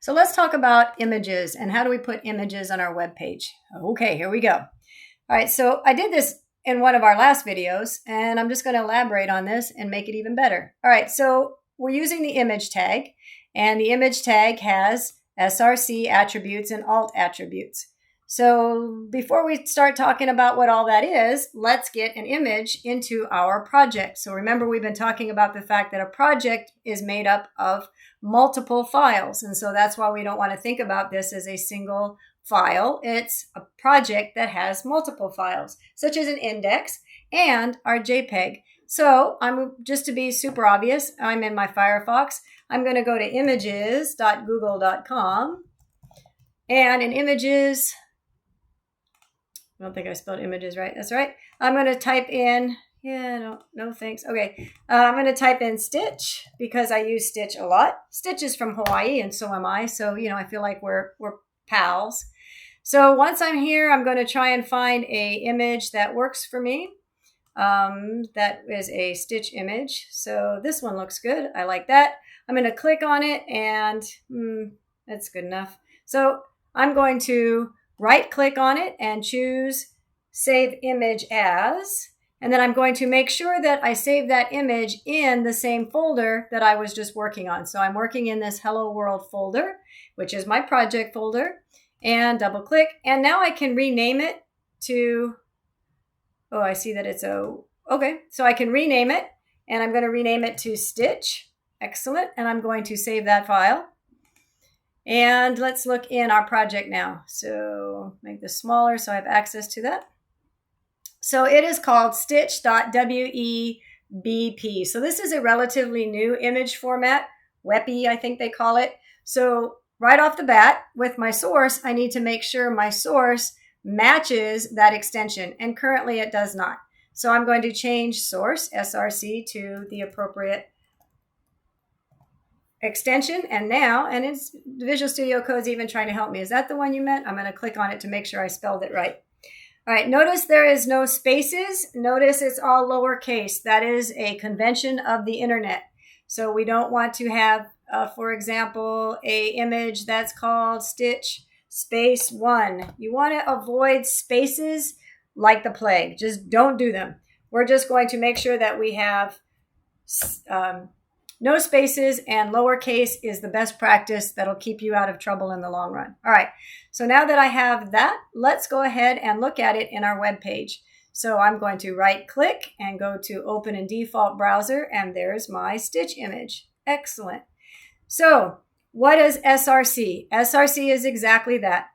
So let's talk about images and how do we put images on our web page. Okay, here we go. All right, so I did this in one of our last videos, and I'm just going to elaborate on this and make it even better. All right, so we're using the image tag, and the image tag has SRC attributes and alt attributes. So before we start talking about what all that is, let's get an image into our project. So remember, we've been talking about the fact that a project is made up of multiple files. And so that's why we don't want to think about this as a single file. It's a project that has multiple files, such as an index and our JPEG. So just to be super obvious, I'm in my Firefox. I'm going to go to images.google.com, and in images, I don't think I spelled images right. That's right. I'm going to type in, no thanks. Okay. I'm going to type in Stitch because I use Stitch a lot. Stitch is from Hawaii and so am I. So, I feel like we're pals. So once I'm here, I'm going to try and find a image that works for me. That is a Stitch image. So this one looks good. I like that. I'm going to click on it and that's good enough. So I'm going to right click on it and choose Save Image As. And then I'm going to make sure that I save that image in the same folder that I was just working on. So I'm working in this Hello World folder, which is my project folder, and double click. And now I can rename it to, I see that it's okay. So I can rename it, and I'm going to rename it to Stitch. Excellent. And I'm going to save that file. And let's look in our project now. So make this smaller so I have access to that. So it is called stitch.webp. So this is a relatively new image format, WEPI, I think they call it. So right off the bat with my source, I need to make sure my source matches that extension. And currently it does not. So I'm going to change source, SRC, to the appropriate extension. And it's Visual Studio Code's even trying to help me. Is that the one you meant? I'm going to click on it to make sure I spelled it right. All right, notice there is no spaces. Notice it's all lowercase. That is a convention of the internet. So we don't want to have, for example, a image that's called Stitch space 1. You want to avoid spaces like the plague. Just don't do them. We're just going to make sure that we have no spaces, and lowercase is the best practice that'll keep you out of trouble in the long run. All right, so now that I have that, let's go ahead and look at it in our web page. So I'm going to right click and go to open in default browser, and there's my Stitch image. Excellent. So what is SRC? SRC is exactly that.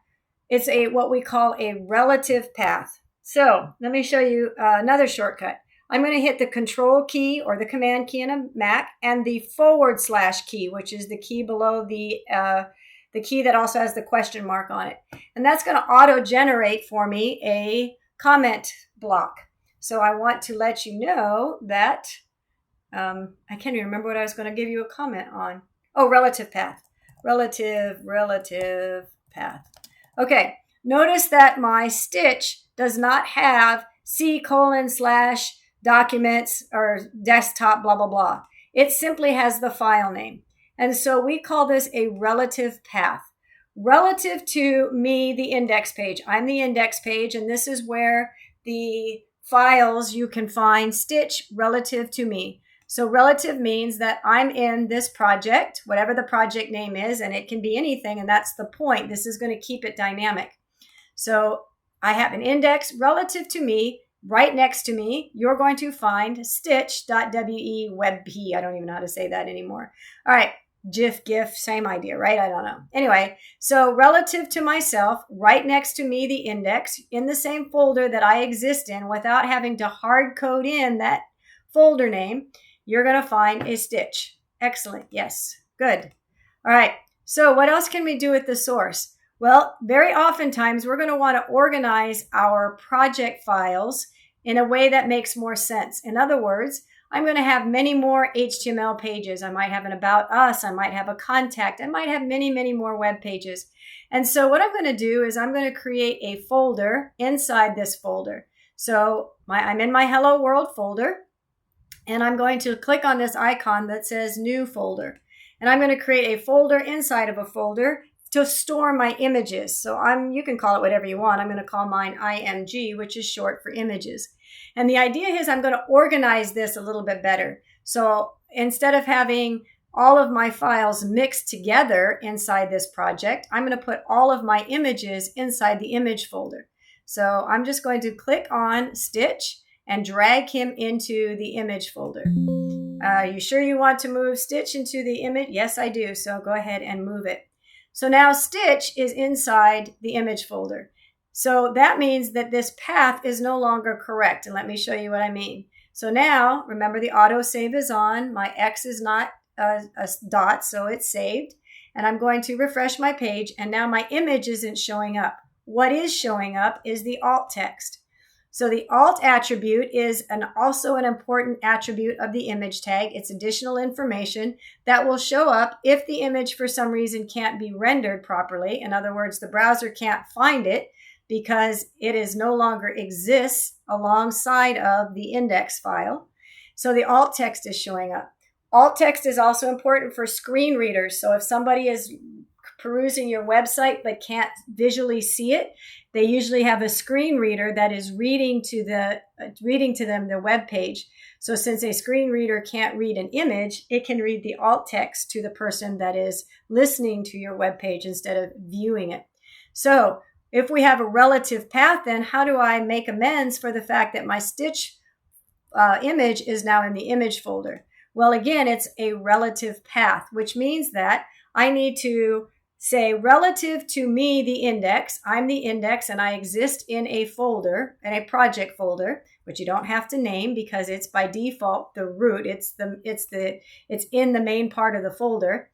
It's what we call a relative path. So let me show you another shortcut. I'm going to hit the control key or the command key in a Mac and the / key, which is the key below the key that also has the question mark on it. And that's going to auto-generate for me a comment block. So I want to let you know that, I can't even remember what I was going to give you a comment on. Oh, relative path. Relative path. Okay, notice that my Stitch does not have C:/ documents or desktop, blah, blah, blah. It simply has the file name. And so we call this a relative path. Relative to me, the index page. I'm the index page, and this is where the files you can find Stitch relative to me. So relative means that I'm in this project, whatever the project name is, and it can be anything, and that's the point. This is going to keep it dynamic. So I have an index relative to me. Right next to me, you're going to find stitch.webp. I don't even know how to say that anymore. All right, GIF, same idea, right? I don't know. Anyway, so relative to myself, right next to me, the index, in the same folder that I exist in without having to hard code in that folder name, you're going to find a Stitch. Excellent. Yes. Good. All right. So what else can we do with the source? Well, very oftentimes we're going to want to organize our project files in a way that makes more sense. In other words, I'm going to have many more HTML pages. I might have an About Us. I might have a Contact. I might have many, many more web pages. And so what I'm going to do is I'm going to create a folder inside this folder. So I'm in my Hello World folder, and I'm going to click on this icon that says New Folder. And I'm going to create a folder inside of a folder to store my images. So you can call it whatever you want. I'm going to call mine IMG, which is short for images. And the idea is I'm going to organize this a little bit better. So instead of having all of my files mixed together inside this project, I'm going to put all of my images inside the image folder. So I'm just going to click on Stitch and drag him into the image folder. Are you sure you want to move Stitch into the image? Yes, I do. So go ahead and move it. So now Stitch is inside the image folder. So that means that this path is no longer correct. And let me show you what I mean. So now, remember the autosave is on. My X is not a dot, so it's saved. And I'm going to refresh my page. And now my image isn't showing up. What is showing up is the alt text. So the alt attribute is also an important attribute of the image tag. It's additional information that will show up if the image for some reason can't be rendered properly. In other words, the browser can't find it because it is no longer exists alongside of the index file. So the alt text is showing up. Alt text is also important for screen readers. So if somebody is perusing your website but can't visually see it, they usually have a screen reader that is reading to them the web page. So since a screen reader can't read an image, it can read the alt text to the person that is listening to your web page instead of viewing it. So if we have a relative path, then how do I make amends for the fact that my Stitch image is now in the image folder? Well, again, it's a relative path, which means that I need to say relative to me, the index. I'm the index and I exist in a folder, in a project folder, which you don't have to name because it's by default the root. It's in the main part of the folder.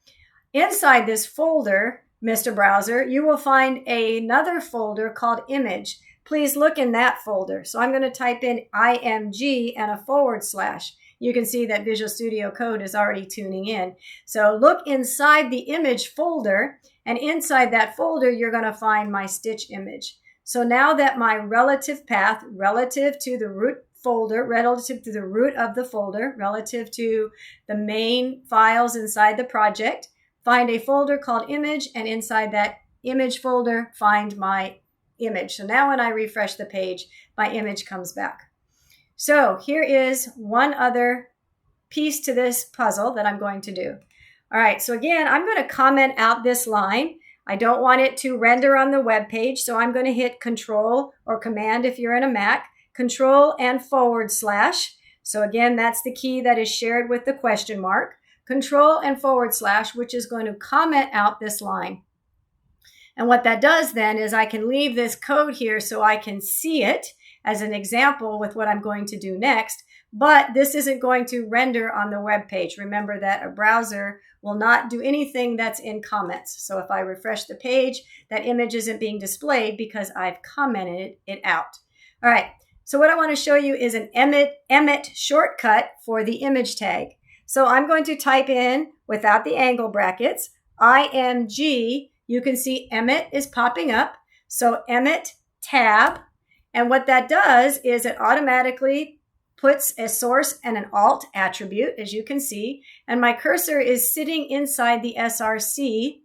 Inside this folder, Mr. Browser, you will find another folder called image. Please look in that folder. So I'm going to type in IMG and a /. You can see that Visual Studio Code is already tuning in. So look inside the image folder, and inside that folder, you're going to find my Stitch image. So now that my relative path, relative to the root folder, relative to the root of the folder, relative to the main files inside the project, find a folder called image, and inside that image folder, find my image. So now when I refresh the page, my image comes back. So here is one other piece to this puzzle that I'm going to do. All right, so again, I'm going to comment out this line. I don't want it to render on the web page, so I'm going to hit Control or Command if you're in a Mac, Control and /. So again, that's the key that is shared with the question mark. Control and /, which is going to comment out this line. And what that does then is I can leave this code here so I can see it as an example with what I'm going to do next, but this isn't going to render on the web page. Remember that a browser will not do anything that's in comments. So if I refresh the page, that image isn't being displayed because I've commented it out. All right, so what I want to show you is an Emmet shortcut for the image tag. So I'm going to type in, without the angle brackets, IMG. You can see Emmet is popping up. So Emmet tab. And what that does is it automatically puts a source and an alt attribute, as you can see. And my cursor is sitting inside the SRC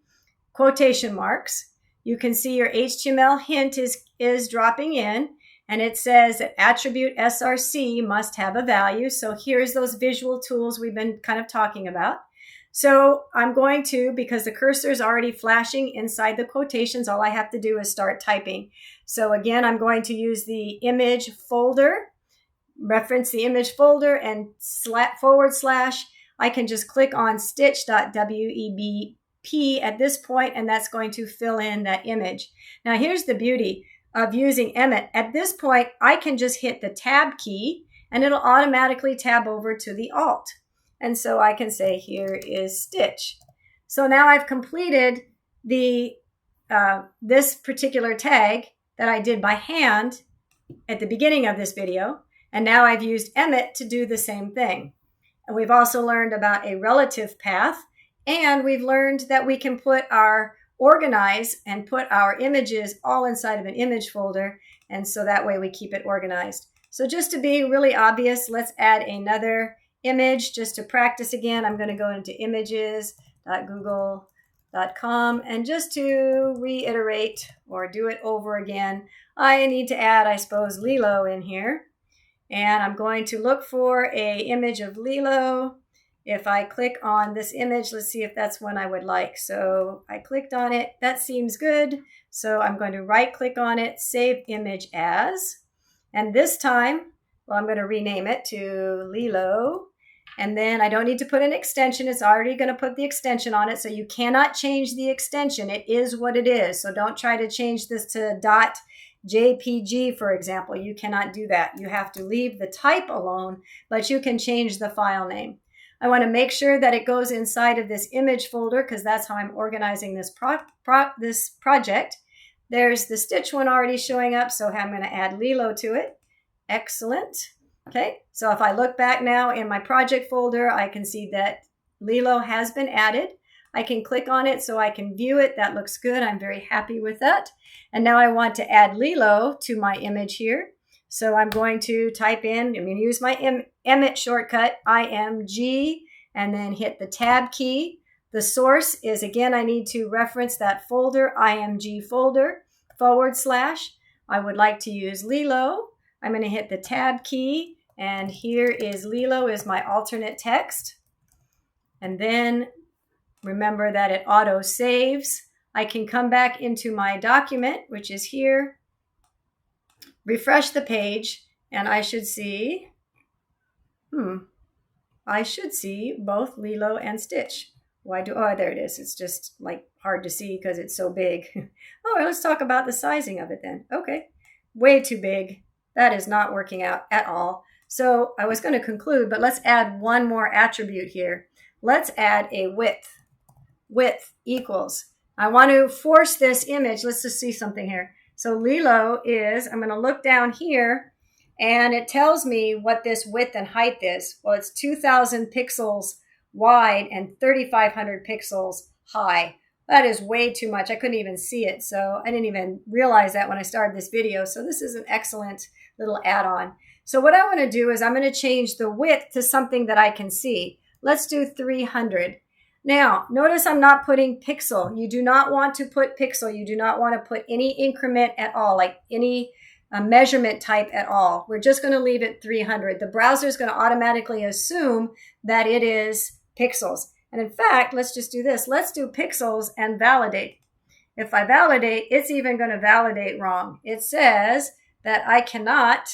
quotation marks. You can see your HTML hint is dropping in. And it says that attribute SRC must have a value. So here's those visual tools we've been kind of talking about. So I'm going to, because the cursor is already flashing inside the quotations, all I have to do is start typing. So again, I'm going to use the image folder, reference the image folder, and /. I can just click on stitch.webp at this point, and that's going to fill in that image. Now here's the beauty of using Emmet. At this point, I can just hit the tab key, and it'll automatically tab over to the alt. And so I can say, here is Stitch. So now I've completed the this particular tag that I did by hand at the beginning of this video. And now I've used Emmet to do the same thing. And we've also learned about a relative path. And we've learned that we can organize and put our images all inside of an image folder. And so that way we keep it organized. So just to be really obvious, let's add another image just to practice again. I'm going to go into images, lilo.google.com. And just to reiterate or do it over again, I need to add, I suppose, Lilo in here. And I'm going to look for an image of Lilo. If I click on this image, let's see if that's one I would like. So I clicked on it. That seems good. So I'm going to right click on it, save image as. And this time, well, I'm going to rename it to Lilo. And then I don't need to put an extension. It's already going to put the extension on it. So you cannot change the extension. It is what it is. So don't try to change this to .jpg, for example. You cannot do that. You have to leave the type alone, but you can change the file name. I want to make sure that it goes inside of this image folder because that's how I'm organizing this project. There's the Stitch one already showing up, so I'm going to add Lilo to it. Excellent. Okay, so if I look back now in my project folder, I can see that Lilo has been added. I can click on it so I can view it. That looks good. I'm very happy with that. And now I want to add Lilo to my image here. So I'm going to type in, I'm going to use my Emmet shortcut, IMG, and then hit the tab key. The source is, again, I need to reference that folder, IMG folder, / I would like to use Lilo. I'm going to hit the tab key, and here is Lilo is my alternate text. And then remember that it auto saves. I can come back into my document, which is here, refresh the page, and I should see, both Lilo and Stitch. Oh, there it is. It's just like hard to see because it's so big. Oh, let's talk about the sizing of it then. Okay, way too big. That is not working out at all. So I was going to conclude, but let's add one more attribute here. Let's add a width. Width equals. I want to force this image. Let's just see something here. So Lilo is, I'm going to look down here, and it tells me what this width and height is. Well, it's 2,000 pixels wide and 3,500 pixels high. That is way too much. I couldn't even see it. So I didn't even realize that when I started this video. So this is an excellent little add-on. So what I want to do is I'm going to change the width to something that I can see. Let's do 300. Now, notice I'm not putting pixel. You do not want to put pixel. You do not want to put any increment at all, like any measurement type at all. We're just going to leave it 300. The browser is going to automatically assume that it is pixels. And in fact, let's just do this. Let's do pixels and validate. If I validate, it's even going to validate wrong. It says that I cannot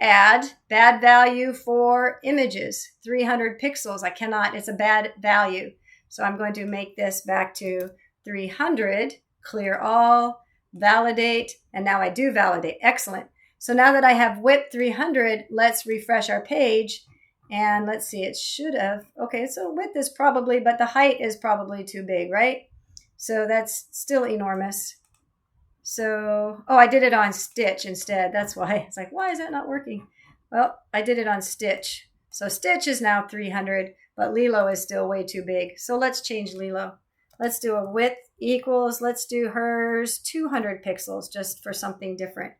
add bad value for images, 300 pixels. I cannot, it's a bad value. So I'm going to make this back to 300, clear all, validate, and now I do validate. Excellent. So now that I have width 300, let's refresh our page. And let's see, it should have, okay, so width is probably, but the height is probably too big, right? So that's still enormous. So, oh, I did it on Stitch instead. That's why. It's like, why is that not working? Well, I did it on Stitch. So Stitch is now 300, but Lilo is still way too big. So let's change Lilo. Let's do a width equals, let's do hers 200 pixels just for something different.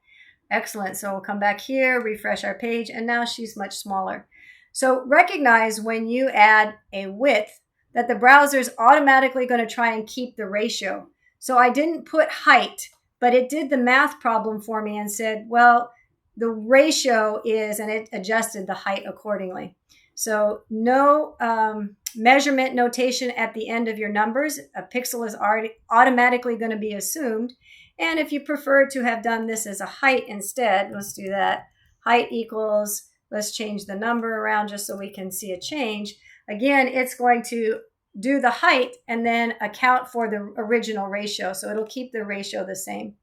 Excellent. So we'll come back here, refresh our page, and now she's much smaller. So recognize when you add a width that the browser is automatically going to try and keep the ratio. So I didn't put height, but it did the math problem for me and said, well, the ratio is, and it adjusted the height accordingly. So no measurement notation at the end of your numbers. A pixel is already automatically going to be assumed. And if you prefer to have done this as a height instead, let's do that. Height equals, let's change the number around just so we can see a change. Again, it's going to do the height and then account for the original ratio. So it'll keep the ratio the same.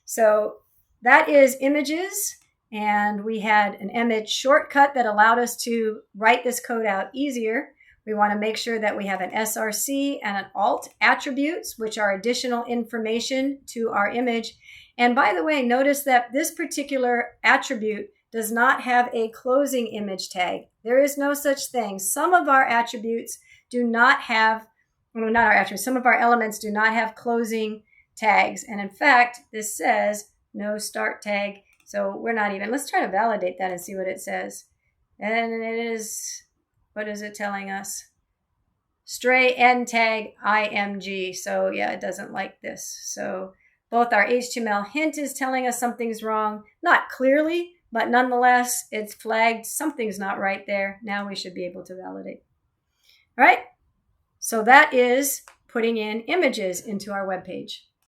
So that is images. And we had an image shortcut that allowed us to write this code out easier. We want to make sure that we have an SRC and an alt attributes, which are additional information to our image. And by the way, notice that this particular attribute does not have a closing image tag. There is no such thing. Some of our attributes do not have, well, not our attributes, some of our elements do not have closing tags. And in fact, this says no start tag. So we're not even, let's try to validate that and see what it says. And it is, what is it telling us? stray end tag img. So yeah, it doesn't like this. So both our HTML hint is telling us something's wrong, not clearly, but nonetheless, it's flagged something's not right there. Now we should be able to validate. All right, so that is putting in images into our web page.